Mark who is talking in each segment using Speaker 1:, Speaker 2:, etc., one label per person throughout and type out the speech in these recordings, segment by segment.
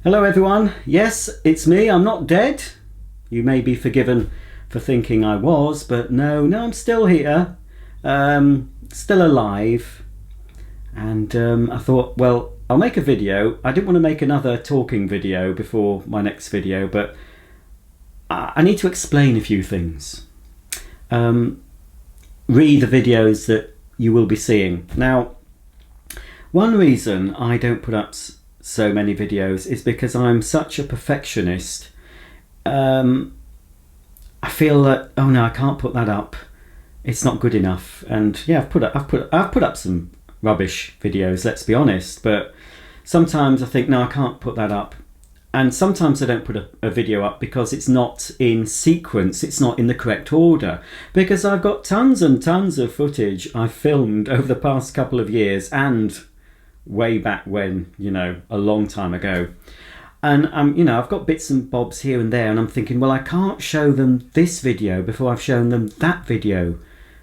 Speaker 1: Hello everyone, yes, it's me, I'm not dead. You may be forgiven for thinking I was, but no, I'm still here, still alive. And I thought, well, I'll make a video. I didn't want to make another talking video before my next video, but I need to explain a few things. Read the videos that you will be seeing. Now, one reason I don't put up so many videos is because I'm such a perfectionist. I feel that, oh no, I can't put that up, it's not good enough. And yeah, I've put up some rubbish videos, let's be honest, but sometimes I think, no, I can't put that up. And sometimes I don't put a video up because it's not in sequence, it's not in the correct order, because I've got tons and tons of footage I've filmed over the past couple of years and way back when, a long time ago. And I've got bits and bobs here and there, and I'm thinking, well, I can't show them this video before I've shown them that video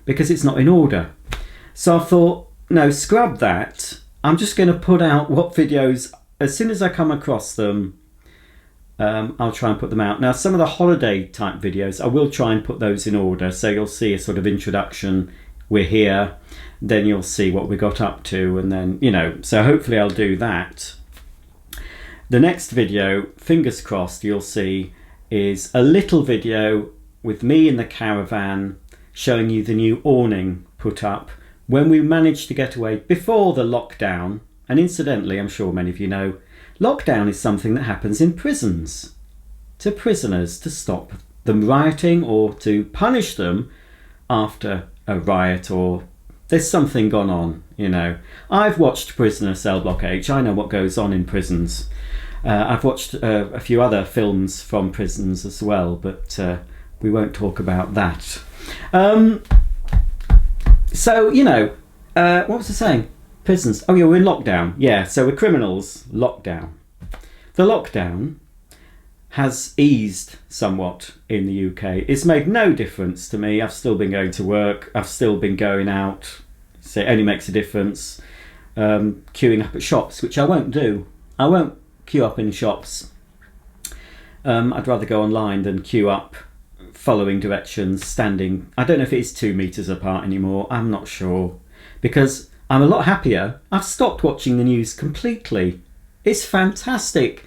Speaker 1: because it's not in order. So I thought, no, scrub that. I'm just going to put out what videos, as soon as I come across them, I'll try and put them out. Now, some of the holiday type videos, I will try and put those in order. So you'll see a sort of introduction, we're here, then you'll see what we got up to, and then, so hopefully I'll do that. The next video, fingers crossed, you'll see is a little video with me in the caravan showing you the new awning put up when we managed to get away before the lockdown. And incidentally, I'm sure many of you know, lockdown is something that happens in prisons to prisoners to stop them rioting or to punish them after a riot or there's something gone on, I've watched Prisoner Cell Block H. I know what goes on in prisons. I've watched a few other films from prisons as well, but we won't talk about that. So, what was I saying? Prisons. Oh yeah, we're in lockdown. Yeah, so we're criminals. Lockdown. The lockdown has eased somewhat in the UK. It's made no difference to me. I've still been going to work. I've still been going out. So it only makes a difference. Queuing up at shops, which I won't do. I won't queue up in shops. I'd rather go online than queue up following directions, standing. I don't know if it is 2 meters apart anymore. I'm not sure. Because I'm a lot happier. I've stopped watching the news completely. It's fantastic.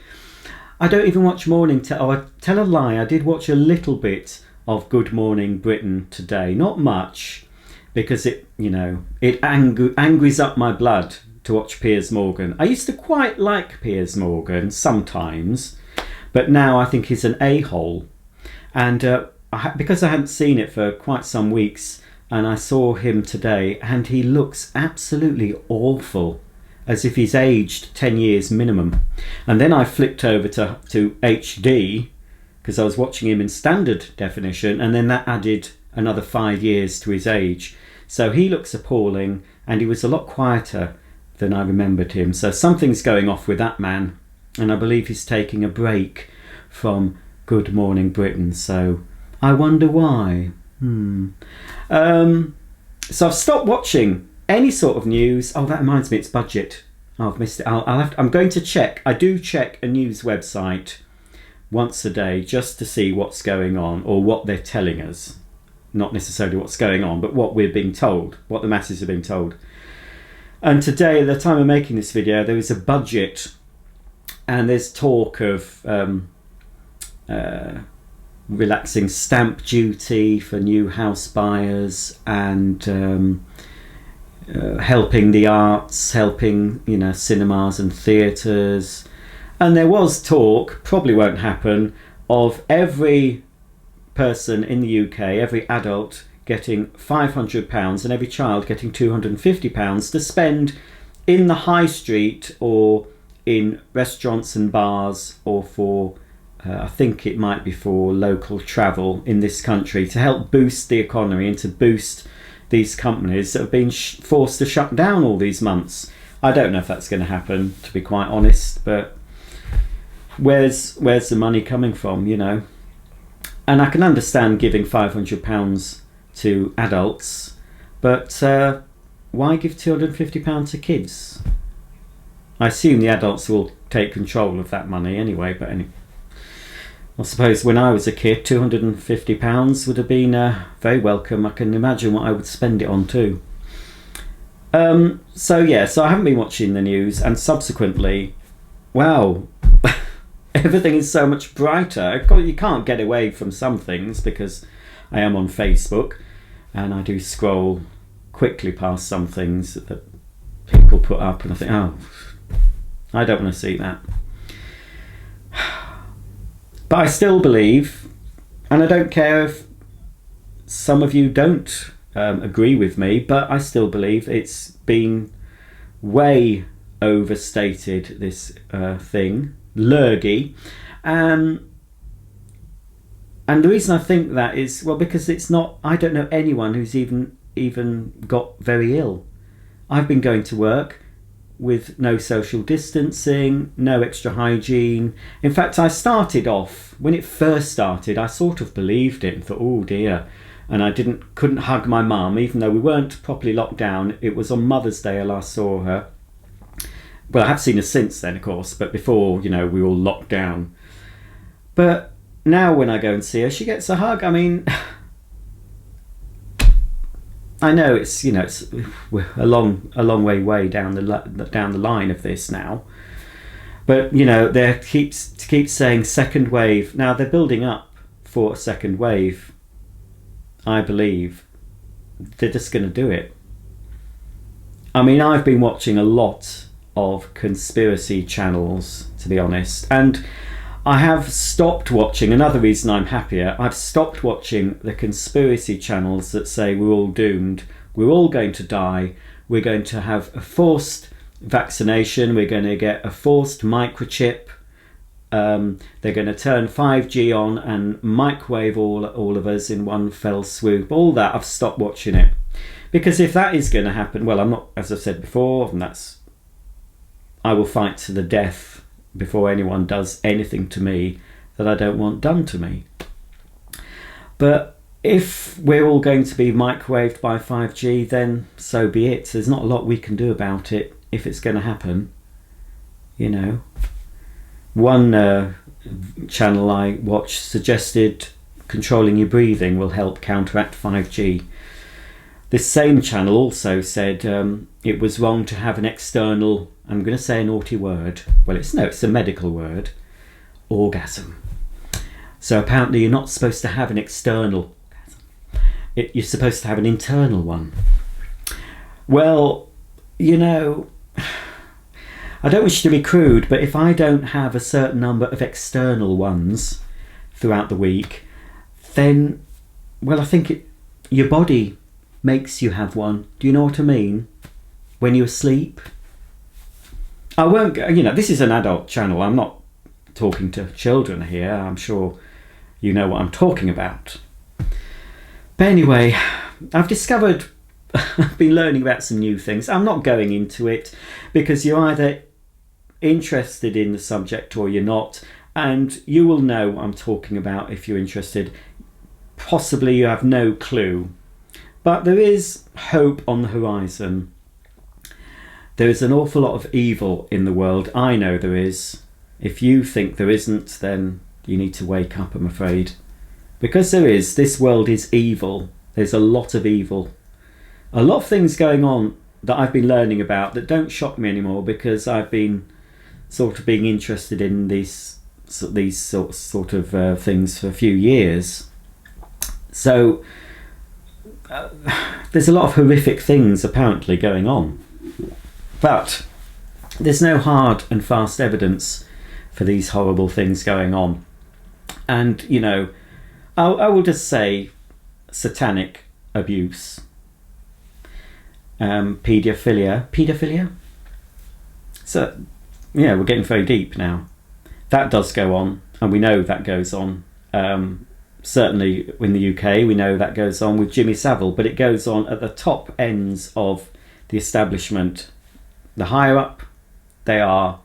Speaker 1: I don't even watch morning. I tell a lie. I did watch a little bit of Good Morning Britain today. Not much, because it angries up my blood to watch Piers Morgan. I used to quite like Piers Morgan sometimes, but now I think he's an a-hole. And because I hadn't seen it for quite some weeks, and I saw him today, and he looks absolutely awful, as if he's aged 10 years minimum. And then I flicked over to HD, because I was watching him in standard definition, and then that added another 5 years to his age. So he looks appalling, and he was a lot quieter than I remembered him. So something's going off with that man, and I believe he's taking a break from Good Morning Britain. So I wonder why. So I've stopped watching any sort of news. Oh, that reminds me, it's budget. Oh, I've missed it. I'm going to check. I do check a news website once a day just to see what's going on, or what they're telling us. Not necessarily what's going on, but what we're being told, what the masses are being told. And today, at the time of making this video, there is a budget, and there's talk of relaxing stamp duty for new house buyers, and helping the arts, helping cinemas and theatres. And there was talk, probably won't happen, of every person in the UK, every adult getting £500 and every child getting £250 to spend in the high street or in restaurants and bars, or for I think it might be for local travel in this country, to help boost the economy and to boost these companies that have been forced to shut down all these months. I don't know if that's going to happen, to be quite honest, but where's the money coming from, And I can understand giving £500 to adults, but why give £250 to kids? I assume the adults will take control of that money anyway. But anyway, I suppose when I was a kid, £250 would have been very welcome. I can imagine what I would spend it on too. So I haven't been watching the news, and subsequently, wow, everything is so much brighter. You can't get away from some things because I am on Facebook, and I do scroll quickly past some things that people put up, and I think, oh, I don't want to see that. But I still believe, and I don't care if some of you don't agree with me, but I still believe it's been way overstated, this thing, lurgy. And the reason I think that is, well, because it's not, I don't know anyone who's even got very ill. I've been going to work with no social distancing, no extra hygiene. In fact, I started off, when it first started, I sort of believed it and thought, oh dear. And I couldn't hug my mum, even though we weren't properly locked down. It was on Mother's Day I last saw her. Well, I have seen her since then, of course, but before, we were all locked down. But now when I go and see her, she gets a hug. I mean, I know it's we're a long way down the line of this now. But they keep saying second wave. Now they're building up for a second wave. I believe they're just going to do it. I mean, I've been watching a lot of conspiracy channels, to be honest, and I have stopped watching. Another reason I'm happier, I've stopped watching the conspiracy channels that say we're all doomed, we're all going to die, we're going to have a forced vaccination, we're going to get a forced microchip, they're going to turn 5G on and microwave all of us in one fell swoop. All that, I've stopped watching it. Because if that is going to happen, well, I'm not, as I've said before, and I will fight to the death before anyone does anything to me that I don't want done to me. But if we're all going to be microwaved by 5G, then so be it. There's not a lot we can do about it if it's going to happen. One channel I watched suggested controlling your breathing will help counteract 5G. This same channel also said it was wrong to have an external, I'm going to say a naughty word, well it's a medical word, orgasm. So apparently you're not supposed to have an external orgasm. You're supposed to have an internal one. Well, I don't wish to be crude, but if I don't have a certain number of external ones throughout the week, then, well, I think your body makes you have one. Do you know what I mean? When you're asleep. I won't go, this is an adult channel. I'm not talking to children here. I'm sure you know what I'm talking about. But anyway, I've been learning about some new things. I'm not going into it because you're either interested in the subject or you're not, and you will know what I'm talking about if you're interested. Possibly you have no clue, but there is hope on the horizon. There is an awful lot of evil in the world. I know there is. If you think there isn't, then you need to wake up, I'm afraid, because there is. This world is evil. There's a lot of evil, a lot of things going on that I've been learning about that don't shock me anymore, because I've been sort of being interested in these sort of things for a few years. So there's a lot of horrific things apparently going on, but there's no hard and fast evidence for these horrible things going on. And I will just say satanic abuse, paedophilia. So we're getting very deep now. That does go on, and we know that goes on. Certainly in the UK, we know that goes on with Jimmy Savile, but it goes on at the top ends of the establishment. The higher up they are,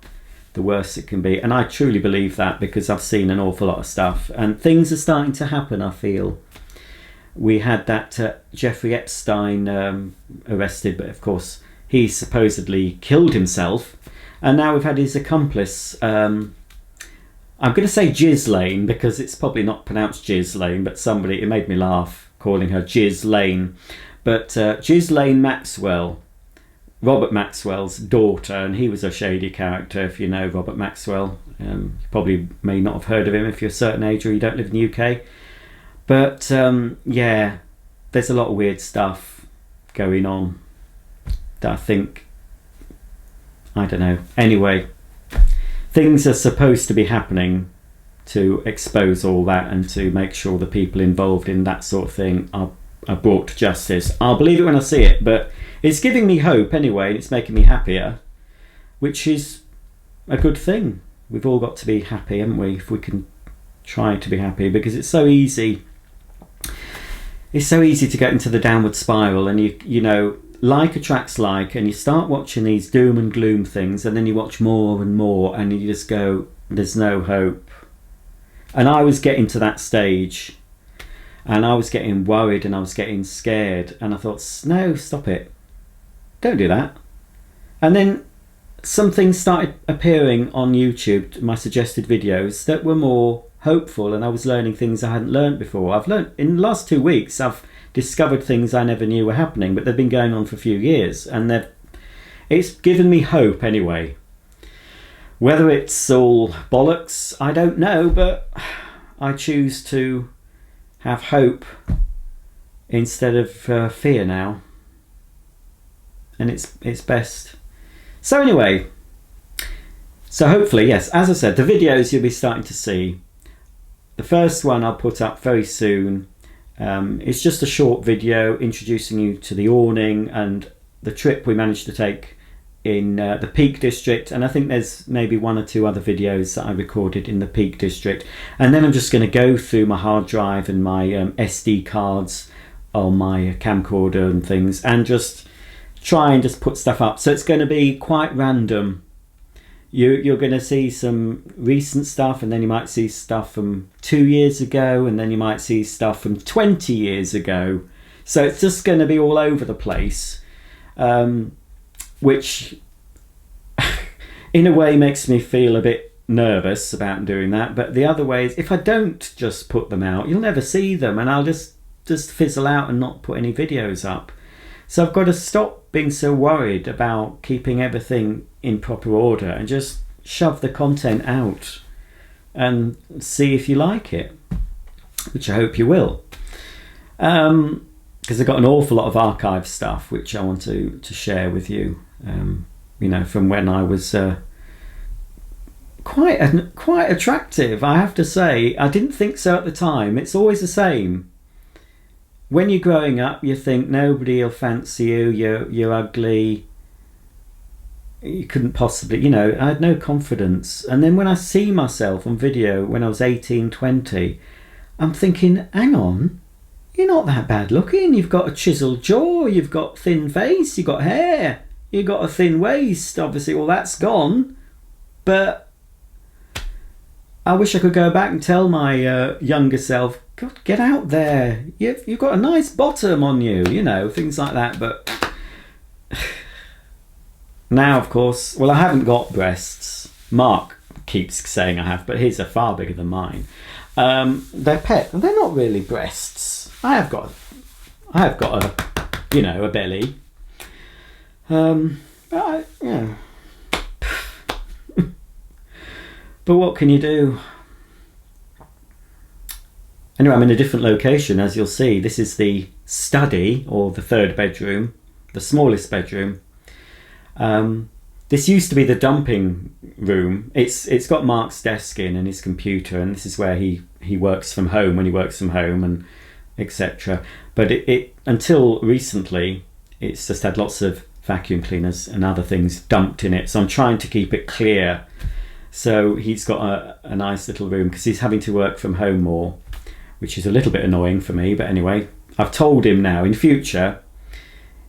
Speaker 1: the worse it can be. And I truly believe that, because I've seen an awful lot of stuff, and things are starting to happen, I feel. We had that Jeffrey Epstein arrested, but of course he supposedly killed himself, And now we've had his accomplice, I'm going to say Ghislaine, because it's probably not pronounced Ghislaine, but somebody, it made me laugh calling her Ghislaine. But Ghislaine Maxwell, Robert Maxwell's daughter, and he was a shady character, if you know Robert Maxwell. You probably may not have heard of him if you're a certain age or you don't live in the UK. But yeah, there's a lot of weird stuff going on that I think, I don't know. Anyway, things are supposed to be happening to expose all that and to make sure the people involved in that sort of thing are brought to justice. I'll believe it when I see it, but it's giving me hope anyway, and it's making me happier, which is a good thing. We've all got to be happy, haven't we, if we can try to be happy, because it's so easy. It's so easy to get into the downward spiral, and you know, like attracts like, and you start watching these doom and gloom things, and then you watch more and more, and you just go, there's no hope. And I was getting to that stage, and I was getting worried, and I was getting scared, and I thought, no, stop it, don't do that. And then some things started appearing on YouTube, my suggested videos, that were more hopeful, and I was learning things I hadn't learned before. I've learned in the last 2 weeks, I've discovered things I never knew were happening, but they've been going on for a few years, and it's given me hope anyway. Whether it's all bollocks, I don't know, but I choose to have hope instead of fear now, and it's best. So anyway, so hopefully, yes, as I said, the videos you'll be starting to see. The first one I'll put up very soon. It's just a short video introducing you to the awning and the trip we managed to take in the Peak District, and I think there's maybe 1 or 2 other videos that I recorded in the Peak District, and then I'm just going to go through my hard drive and my SD cards on my camcorder and things, and just try and just put stuff up. So it's going to be quite random. You're going to see some recent stuff, and then you might see stuff from 2 years ago, and then you might see stuff from 20 years ago. So it's just going to be all over the place, which in a way makes me feel a bit nervous about doing that. But the other way is, if I don't just put them out, you'll never see them, and I'll just fizzle out and not put any videos up. So I've got to stop being so worried about keeping everything in proper order and just shove the content out and see if you like it, which I hope you will. Because I've got an awful lot of archive stuff which I want to share with you, you know, from when I was quite attractive, I have to say. I didn't think so at the time. It's always the same. When you're growing up, you think nobody will fancy you, you're ugly, you couldn't possibly, you know, I had no confidence. And then when I see myself on video when I was 18, 20, I'm thinking, hang on, you're not that bad looking, you've got a chiseled jaw, you've got thin face, you've got hair, you've got a thin waist. Obviously all that's gone, but I wish I could go back and tell my younger self, God, get out there, you've got a nice bottom on you, you know, things like that. But now, of course, well, I haven't got breasts. Mark keeps saying I have, but his are far bigger than mine. They're pet, and they're not really breasts. I have got a, you know, a belly. But yeah. But what can you do? Anyway, I'm in a different location, as you'll see. This is the study, or the 3rd bedroom, the smallest bedroom. This used to be the dumping room. It's got Mark's desk in and his computer, and this is where he works from home when he works from home, and etc. But it until recently, it's just had lots of vacuum cleaners and other things dumped in it. So I'm trying to keep it clear. So he's got a nice little room because he's having to work from home more, which is a little bit annoying for me. But anyway, I've told him now in future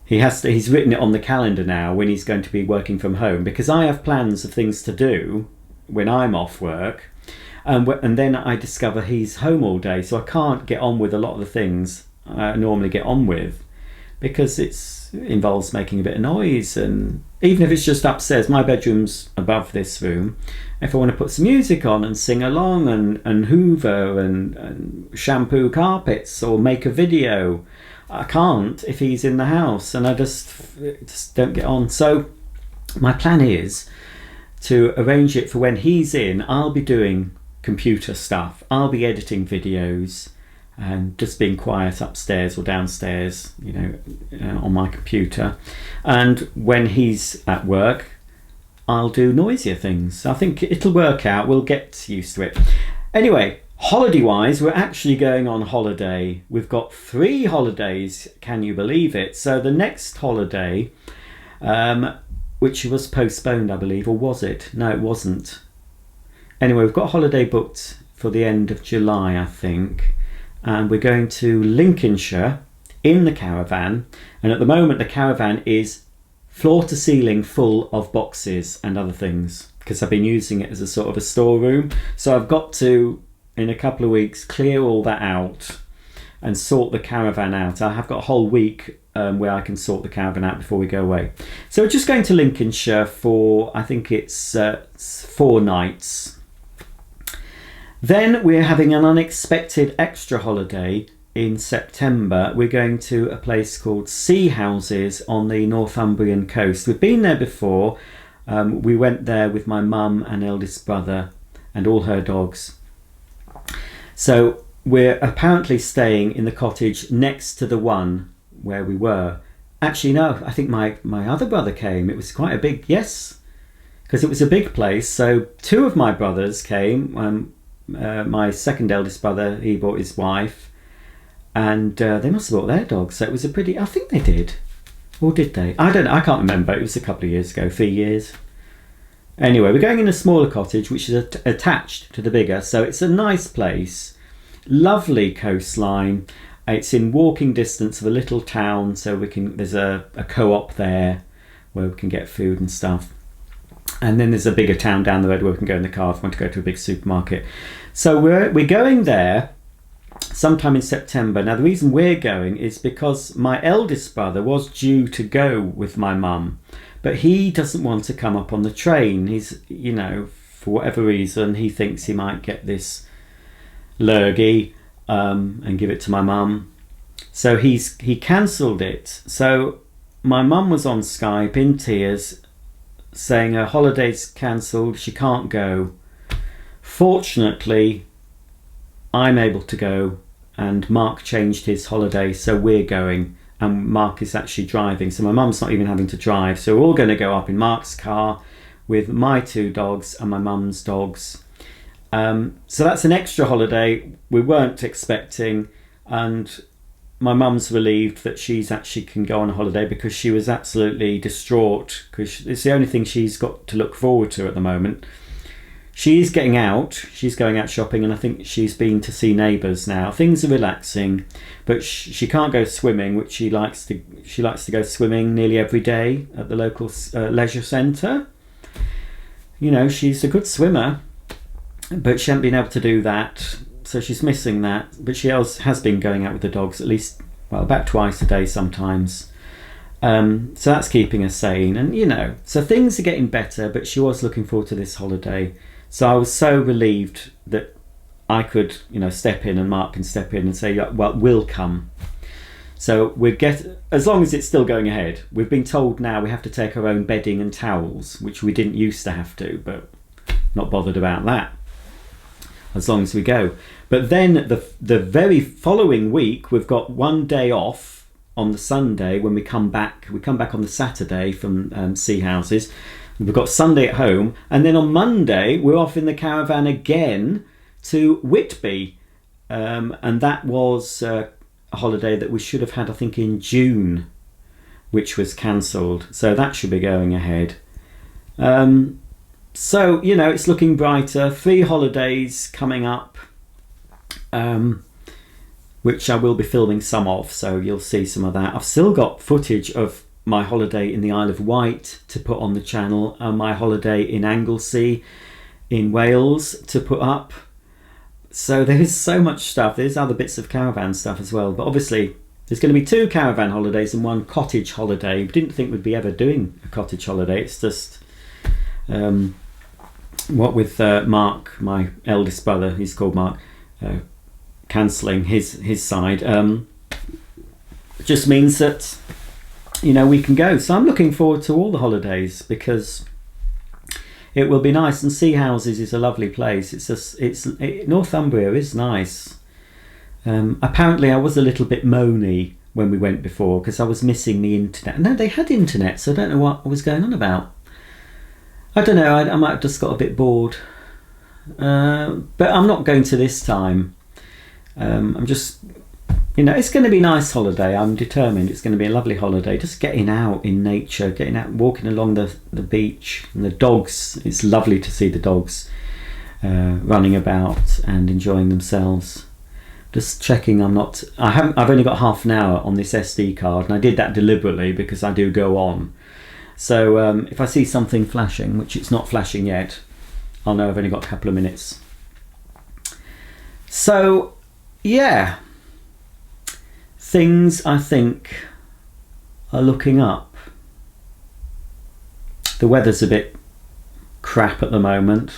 Speaker 1: he's written it on the calendar now when he's going to be working from home, because I have plans of things to do when I'm off work, and then I discover he's home all day, so I can't get on with a lot of the things I normally get on with. because it involves making a bit of noise, and even if it's just upstairs, my bedroom's above this room. If I want to put some music on and sing along and hoover and shampoo carpets or make a video, I can't if he's in the house, and I just don't get on. So my plan is to arrange it for when he's in. I'll be doing computer stuff, I'll be editing videos and just being quiet upstairs or downstairs, on my computer. And when he's at work, I'll do noisier things. I think it'll work out. We'll get used to it. Anyway, holiday wise, we're actually going on holiday. We've got 3 holidays, can you believe it? So the next holiday, which was postponed, I believe, or was it? No, it wasn't. Anyway, we've got a holiday booked for the end of July, I think. And we're going to Lincolnshire in the caravan. And at the moment, the caravan is floor to ceiling full of boxes and other things, because I've been using it as a sort of a storeroom. So I've got to, in a couple of weeks, clear all that out and sort the caravan out. I have got a whole week where I can sort the caravan out before we go away. So we're just going to Lincolnshire for, I think it's 4 nights. Then we're having an unexpected extra holiday in September. We're going to a place called Sea Houses on the Northumbrian coast. We've been there before. We went there with my mum and eldest brother and all her dogs. So we're apparently staying in the cottage next to the one where we were. Actually, no, I think my other brother came. It was quite a big, yes, because it was a big place. So 2 of my brothers came. My second eldest brother, he brought his wife, and they must have brought their dogs. So it was I think they did, or did they? I don't know, I can't remember. It was a couple of years ago, 3 years. Anyway, we're going in a smaller cottage which is attached to the bigger, so it's a nice place, lovely coastline. It's in walking distance of a little town, so there's a co-op there where we can get food and stuff. And then there's a bigger town down the road where we can go in the car if we want to go to a big supermarket. So we're going there sometime in September. Now the reason we're going is because my eldest brother was due to go with my mum, but he doesn't want to come up on the train. He's, for whatever reason, he thinks he might get this lurgy and give it to my mum. So he cancelled it. So my mum was on Skype in tears, saying her holiday's cancelled, she can't go. Fortunately, I'm able to go, and Mark changed his holiday, so we're going, and Mark is actually driving, so my mum's not even having to drive. So we're all going to go up in Mark's car with my 2 dogs and my mum's dogs. So that's an extra holiday we weren't expecting, and my mum's relieved that she's actually can go on a holiday, because she was absolutely distraught, because it's the only thing she's got to look forward to at the moment. She's getting out, she's going out shopping, and I think she's been to see neighbours now. Things are relaxing, but she can't go swimming, which she likes to go swimming nearly every day at the local leisure centre. She's a good swimmer, but she hasn't been able to do that. So she's missing that, but she has been going out with the dogs at least, about twice a day sometimes. So that's keeping her sane, and so things are getting better, but she was looking forward to this holiday. So I was so relieved that I could, step in, and Mark can step in and say, well, we'll come. So as long as it's still going ahead. We've been told now we have to take our own bedding and towels, which we didn't used to have to, but not bothered about that, as long as we go. But then the very following week, we've got 1 day off on the Sunday when we come back. We come back on the Saturday from Sea Houses. We've got Sunday at home, and then on Monday we're off in the caravan again to Whitby, and that was a holiday that we should have had, I think, in June, which was cancelled. So that should be going ahead. So it's looking brighter. 3 holidays coming up, which I will be filming some of, so you'll see some of that. I've still got footage of my holiday in the Isle of Wight to put on the channel, and my holiday in Anglesey in Wales to put up. So there's so much stuff. There's other bits of caravan stuff as well, but obviously There's going to be 2 caravan holidays and 1 cottage holiday. We didn't think we'd be ever doing a cottage holiday. It's just what with Mark, my eldest brother, he's called Mark, cancelling his side, just means that, you know, we can go. So I'm looking forward to all the holidays because it will be nice. And Sea Houses is a lovely place. Northumbria is nice. Apparently I was a little bit moany when we went before because I was missing the internet. No, they had internet, so I don't know what was going on about. I don't know, I might have just got a bit bored. But I'm not going to this time. I'm just, you know, it's going to be a nice holiday. I'm determined it's going to be a lovely holiday. Just getting out in nature, getting out, walking along the beach, and the dogs. It's lovely to see the dogs running about and enjoying themselves. Just checking I've only got half an hour on this SD card, and I did that deliberately because I do go on. So if I see something flashing, which it's not flashing yet, I'll know I've only got a couple of minutes. So yeah, things I think are looking up. The weather's a bit crap at the moment.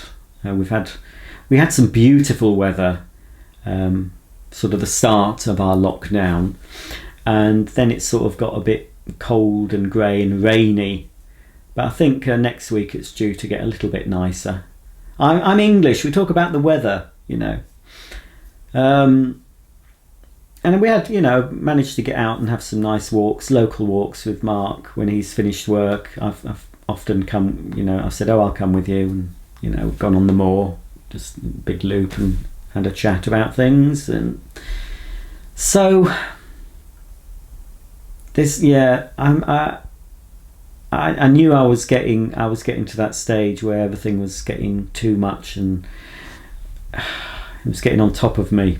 Speaker 1: We had some beautiful weather, sort of the start of our lockdown, and then it sort of got a bit cold and grey and rainy. But I think next week it's due to get a little bit nicer. I'm English. We talk about the weather, you know. And we had, you know, managed to get out and have some nice walks, local walks with Mark when he's finished work. I've often come, you know, I said, I'll come with you, and, you know, we've gone on the moor, just a big loop, and had a chat about things. And so this, yeah, I knew I was getting to that stage where everything was getting too much and it was getting on top of me.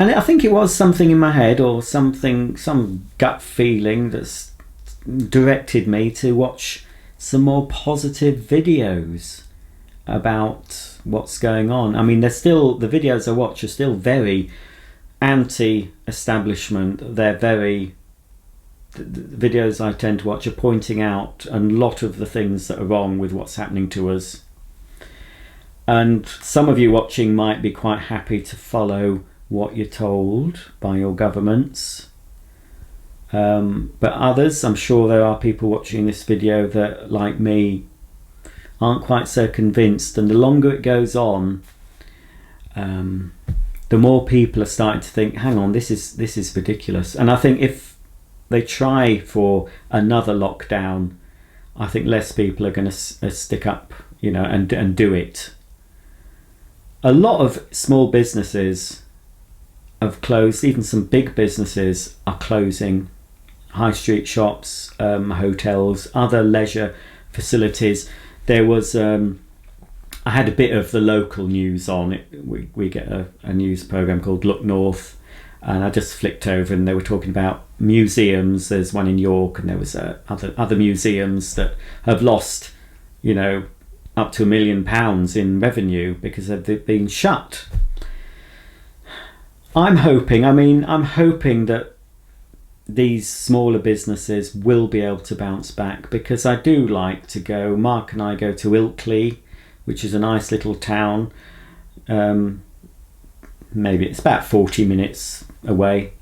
Speaker 1: And I think it was something in my head or something, some gut feeling that's directed me to watch some more positive videos about what's going on. I mean, the videos I watch are still very anti-establishment. They're very... The videos I tend to watch are pointing out a lot of the things that are wrong with what's happening to us. And some of you watching might be quite happy to follow what you're told by your governments. But others, I'm sure there are people watching this video that, like me, aren't quite so convinced. And the longer it goes on, the more people are starting to think, hang on, this is ridiculous. And I think if they try for another lockdown, I think less people are going to stick up, you know, and do it. A lot of small businesses have closed. Even some big businesses are closing. High street shops, hotels, other leisure facilities. There was I had a bit of the local news on it. We get a news program called Look North, and I just flicked over and they were talking about museums. There's one in York, and there was other museums that have lost, you know, up to £1 million in revenue because they've been shut. I'm hoping that these smaller businesses will be able to bounce back, because I do like to go. Mark and I go to Ilkley, which is a nice little town. Maybe it's about 40 minutes away.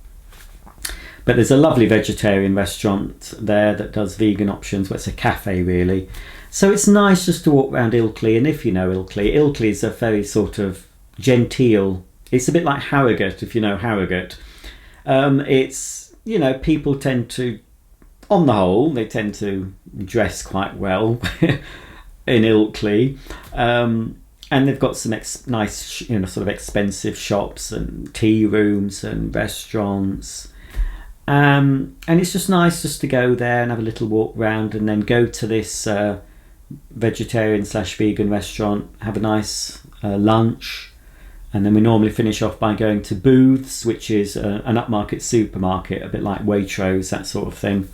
Speaker 1: But there's a lovely vegetarian restaurant there that does vegan options. Well, it's a cafe really. So it's nice just to walk around Ilkley. And if you know Ilkley is a very sort of genteel. It's a bit like Harrogate, if you know Harrogate. It's, you know, people tend to, on the whole, they tend to dress quite well in Ilkley. And they've got some nice, you know, sort of expensive shops and tea rooms and restaurants. And it's just nice just to go there and have a little walk round, and then go to this vegetarian/vegan restaurant, have a nice lunch, and then we normally finish off by going to Booths, which is an upmarket supermarket, a bit like Waitrose, that sort of thing,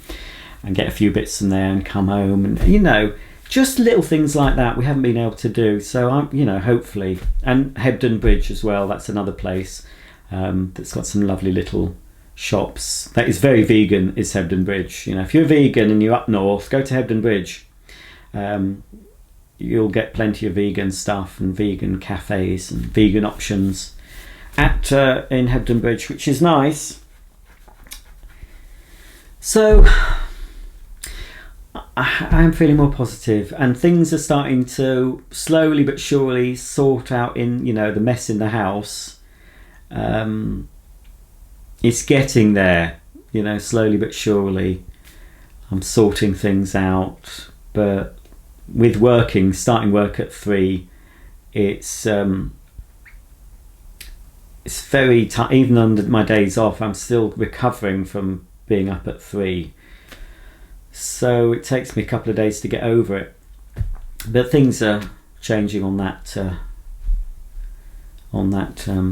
Speaker 1: and get a few bits from there and come home. And, you know, just little things like that we haven't been able to do. So I'm, you know, hopefully, and Hebden Bridge as well. That's another place that's got some lovely little shops that is very vegan is Hebden Bridge. You know, if you're a vegan and you're up north, go to Hebden Bridge. You'll get plenty of vegan stuff and vegan cafes and vegan options at in Hebden Bridge, which is nice. So I'm feeling more positive, and things are starting to slowly but surely sort out in, you know, the mess in the house. It's getting there, you know, slowly but surely. I'm sorting things out, but with starting work at 3, it's very tight. Even under my days off, I'm still recovering from being up at 3. So it takes me a couple of days to get over it. But things are changing on that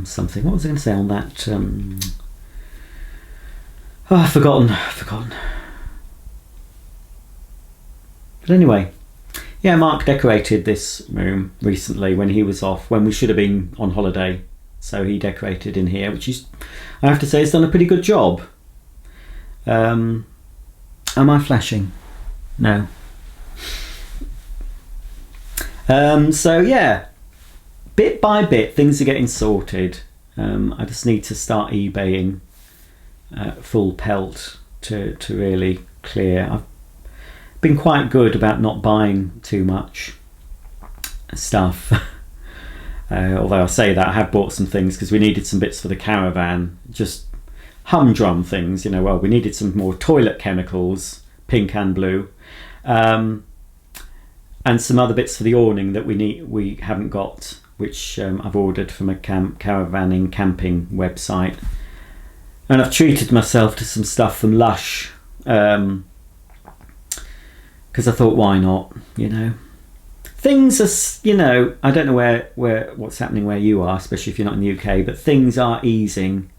Speaker 1: something. What was I going to say on that? I've forgotten. But anyway, yeah, Mark decorated this room recently when he was off, when we should have been on holiday. So he decorated in here, which is, I have to say, he's done a pretty good job. Am I flashing? No. So yeah, bit by bit things are getting sorted. I just need to start eBaying full pelt to really clear. I've been quite good about not buying too much stuff. Although I say that, I have bought some things because we needed some bits for the caravan, just humdrum things, you know. Well, we needed some more toilet chemicals, pink and blue, and some other bits for the awning that we haven't got, which I've ordered from a camping website. And I've treated myself to some stuff from Lush, because I thought, why not, you know. Things are, you know, I don't know what's happening where you are, especially if you're not in the UK, but things are easing.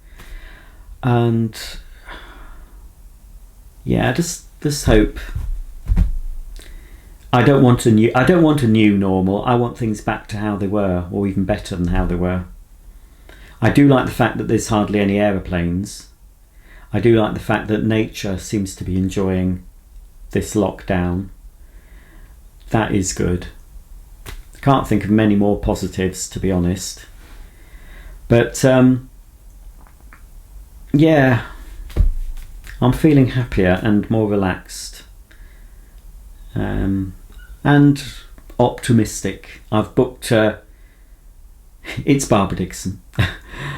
Speaker 1: And yeah, I just hope. I don't want a new normal. I want things back to how they were, or even better than how they were. I do like the fact that there's hardly any aeroplanes. I do like the fact that nature seems to be enjoying this lockdown. That is good. I can't think of many more positives, to be honest. But yeah, I'm feeling happier and more relaxed, and optimistic. I've booked. It's Barbara Dixon.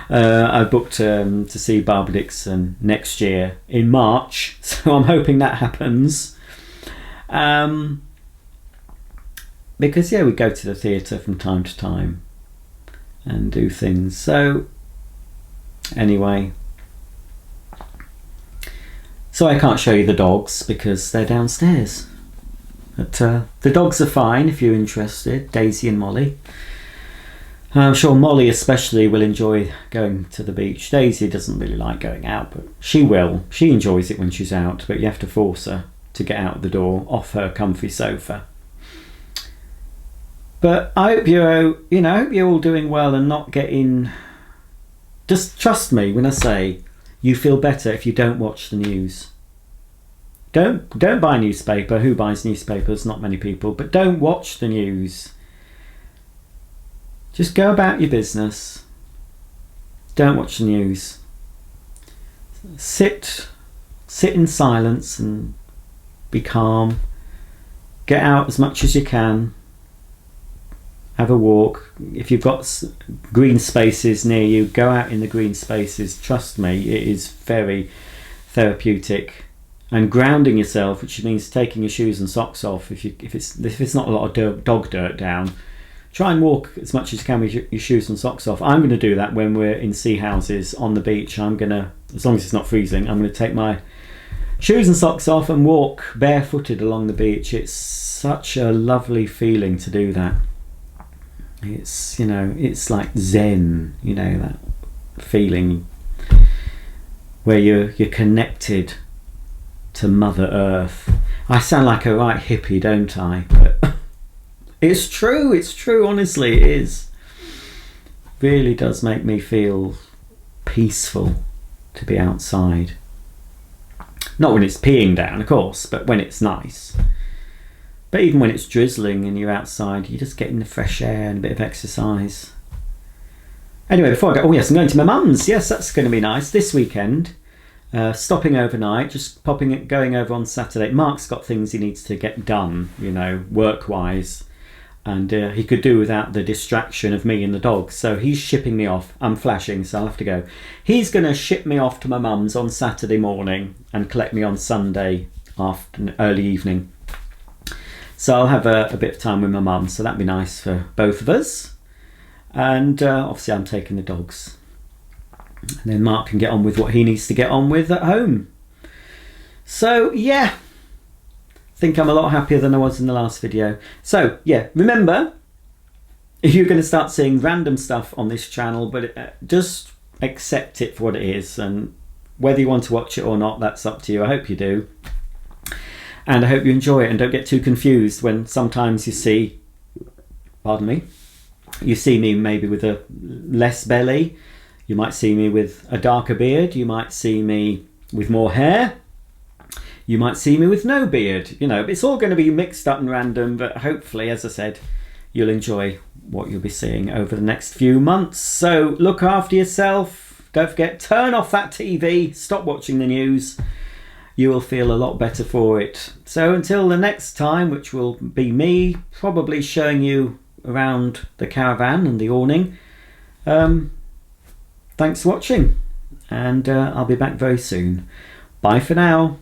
Speaker 1: I've booked to see Barbara Dixon next year in March, so I'm hoping that happens. Because yeah, we go to the theatre from time to time and do things. So anyway, so I can't show you the dogs because they're downstairs. But the dogs are fine if you're interested, Daisy and Molly. I'm sure Molly especially will enjoy going to the beach. Daisy doesn't really like going out, but she will. She enjoys it when she's out, but you have to force her to get out the door off her comfy sofa. But I hope you're all doing well and not getting. Just trust me when I say you feel better if you don't watch the news. Don't buy a newspaper. Who buys newspapers? Not many people. But don't watch the news. Just go about your business. Don't watch the news. Sit in silence and be calm. Get out as much as you can. Have a walk. If you've got green spaces near you, go out in the green spaces. Trust me, it is very therapeutic. And grounding yourself, which means taking your shoes and socks off. If it's not a lot of dog dirt down, try and walk as much as you can with your shoes and socks off. I'm going to do that when we're in sea houses on the beach. I'm going to, as long as it's not freezing, I'm going to take my shoes and socks off and walk barefooted along the beach. It's such a lovely feeling to do that. It's, you know, it's like Zen, you know, that feeling where you're connected to Mother Earth. I sound like a right hippie, don't I? But it's true, honestly, it is. Really does make me feel peaceful. to be outside. Not when it's peeing down, of course, but when it's nice. But even when it's drizzling and you're outside, you're just getting the fresh air and a bit of exercise. Anyway, before I go, oh yes, I'm going to my mum's. Yes, that's going to be nice this weekend. Stopping overnight, just going over on Saturday. Mark's got things he needs to get done, you know, work-wise. And he could do without the distraction of me and the dog. So he's shipping me off. I'm flashing, so I'll have to go. He's going to ship me off to my mum's on Saturday morning and collect me on Sunday early evening. So I'll have a bit of time with my mum, so that'd be nice for both of us. And obviously I'm taking the dogs. And then Mark can get on with what he needs to get on with at home. So yeah, I think I'm a lot happier than I was in the last video. So yeah, remember, you're going to start seeing random stuff on this channel, but just accept it for what it is. And whether you want to watch it or not, that's up to you. I hope you do. And I hope you enjoy it and don't get too confused when sometimes you see, pardon me, you see me maybe with a less belly. You might see me with a darker beard. You might see me with more hair. You might see me with no beard. You know, it's all going to be mixed up and random, but hopefully, as I said, you'll enjoy what you'll be seeing over the next few months. So look after yourself. Don't forget, turn off that TV. Stop watching the news. You will feel a lot better for it. So until the next time, which will be me probably showing you around the caravan and the awning, thanks for watching, and I'll be back very soon. Bye for now.